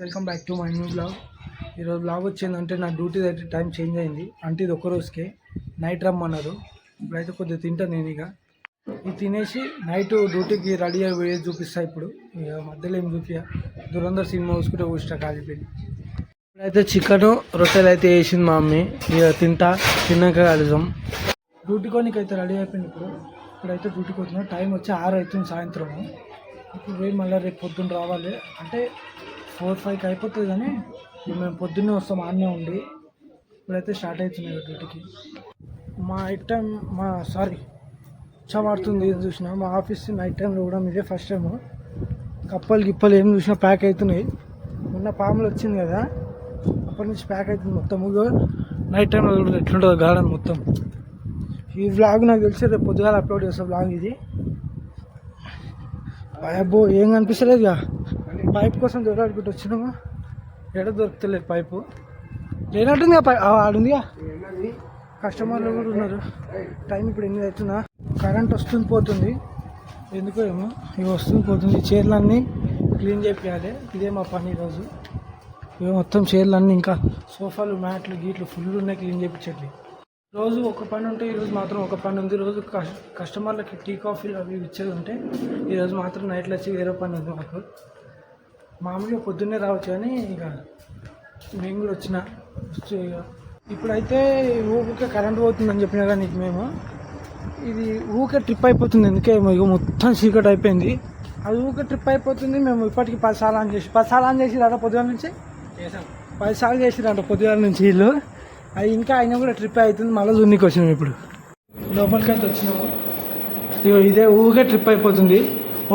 Welcome back to my new blog. ఈరోజు blog వచ్చిందంటే నా డ్యూటీ దగ్గర టైం చేంజ్ అయింది. అంటే ఇది ఒక్క రోజుకే నైట్ రమ్మన్నారు. ఇప్పుడైతే కొద్దిగా తింటాను నేను. ఇది తినేసి నైట్ డ్యూటీకి రెడీ అయ్యి చూపిస్తాను. ఇప్పుడు ఇక మధ్యలో ఏం చూపియా, దురంధర్ సినిమా చూసుకుంటే ఊస్టా కాలిపోయింది. ఇప్పుడైతే చికెన్ రొట్టెలు అయితే వేసింది మా మమ్మీ. ఇక తిన్నాక కలుద్దాం. డ్యూటీ కోనికి అయితే రెడీ అయిపోయింది. ఇప్పుడైతే డ్యూటీకి వచ్చినా టైం వచ్చి 6 అవుతుంది సాయంత్రం. ఇప్పుడు పోయి మళ్ళీ రేపు పొద్దున్న రావాలి. అంటే 4-5కి అయిపోతుంది, కానీ మేము పొద్దున్నే వస్తాం ఆడనే ఉండి. ఇప్పుడైతే స్టార్ట్ అవుతున్నాయి డ్యూటీకి. నైట్ టైం పడుతుంది ఏం చూసినా. మా ఆఫీస్ నైట్ టైంలో కూడా ఇదే ఫస్ట్ టైం. కప్పలు గిప్పలు ఏం చూసినా ప్యాక్ అవుతున్నాయి. మొన్న పాములు వచ్చింది కదా, అప్పటి నుంచి ప్యాక్ అవుతుంది మొత్తం. నైట్ టైంలో కూడా ఎట్లుంటుందో గార్డెన్ మొత్తం. ఈ వ్లాగ్ నాకు తెలిసి రేపు పొద్దుగాల అప్లోడ్ చేస్తాను వ్లాగ్ ఇది. అబ్బో ఏం కనిపిస్తలేదు ఇక. పైప్ కోసం దొరకబెట్టి వచ్చినాము, ఎడ దొరుకుతలేదు పైపు. లేనట్టుంది ఆడుందిగా. కస్టమర్లు కూడా ఉన్నారు. టైం ఇప్పుడు 8 అవుతుందా. కరెంట్ వస్తుంది పోతుంది, ఎందుకో ఏమో. ఇవి వస్తుంది పోతుంది. చైర్లన్నీ క్లీన్ చేయాలి. ఇదే మా పని ఈరోజు. ఇవి మొత్తం చైర్లన్నీ, ఇంకా సోఫాలు మ్యాట్లు గీట్లు ఫుల్ ఉన్నాయి, క్లీన్ చేయించట్లే. రోజు ఒక పని ఉంటే ఈరోజు మాత్రం ఒక పని ఉంది. రోజు కస్టమర్లకి టీ కాఫీలు అవి ఇచ్చేది ఉంటే ఈరోజు మాత్రం నైట్లో వచ్చి వేరే పని ఉంది మాకు. మామూలుగా పొద్దున్నే రావచ్చు, కానీ ఇక మేము కూడా వచ్చిన. ఇక ఇప్పుడైతే ఊరికే కరెంట్ పోతుందని చెప్పినా కానీ మేము ఇది ఊరికే ట్రిప్ అయిపోతుంది. ఎందుకే ఇక మొత్తం చీకటి అయిపోయింది. అది ఊరికే ట్రిప్ అయిపోతుంది. మేము ఇప్పటికి 10 సార్లు ఆన్ చేసిరంట పొద్దుగాల నుంచి. 10 సార్లు చేసిరంట పొద్దుగాల నుంచి వీళ్ళు. అది ఇంకా అయినా కూడా ట్రిప్ అవుతుంది. మళ్ళీ జూనికి వచ్చినాము. ఇప్పుడు లోపలికి అయితే వచ్చినాము. ఇక ఇదే ఊరికే ట్రిప్ అయిపోతుంది.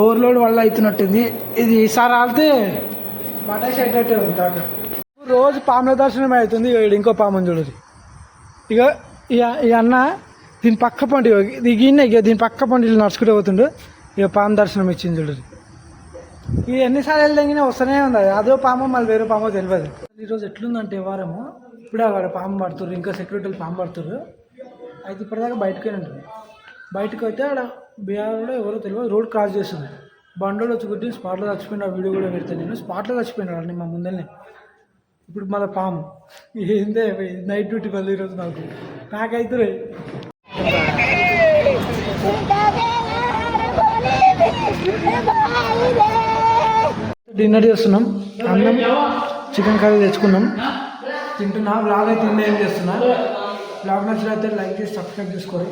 ఓవర్లోడ్ వల్ల అవుతున్నట్టుంది. ఇది ఈసారి ఆడితే మటాష్ అయ్యేటట్టే ఉంది కాక. రోజు పాముల దర్శనం అవుతుంది. ఇక ఇంకో పాము చూడదు. ఇక ఈ అన్న దీని పక్క పండు ఇక దీని పక్క పండు నడుచుకుంటూ పోతుండు. ఇక పాము దర్శనం ఇచ్చింది చూడదు. ఇది ఎన్నిసార్లు వెళ్తే వస్తూనే ఉంది. అదో పామో మళ్ళీ వేరే పామో తెలియదు. ఈరోజు ఎట్లుందంటే వారము ఇప్పుడే అక్కడ పాము పడుతుర్రు, ఇంకా సెక్యూరిటీలు పాము పడుతుర్రు. అయితే ఇప్పటిదాకా బయటకే ఉంటుంది. బయటకు అయితే ఆడ బీహార్లో ఎవరో తెలియదు రోడ్ క్రాస్ చేస్తుంది. బండోడు వచ్చి కొట్టి స్పాట్లో చచ్చిపోయిన వీడియో కూడా పెడతాను నేను. స్పాట్లో చచ్చిపోయినాడు మా ముందరనే. ఇప్పుడు మళ్ళీ పాము ఏందే నైట్ డ్యూటీ మళ్ళీ ఈరోజు నాకైతే డిన్నర్ చేస్తున్నాం. అన్నం చికెన్ కర్రీ తెచ్చుకున్నాం, తింటున్నా. బ్లాగ్ అయితే ఏం చేస్తున్నా. బ్లాగ్ నచ్చినైతే లైక్ చేసి సబ్స్క్రైబ్ చేసుకోండి.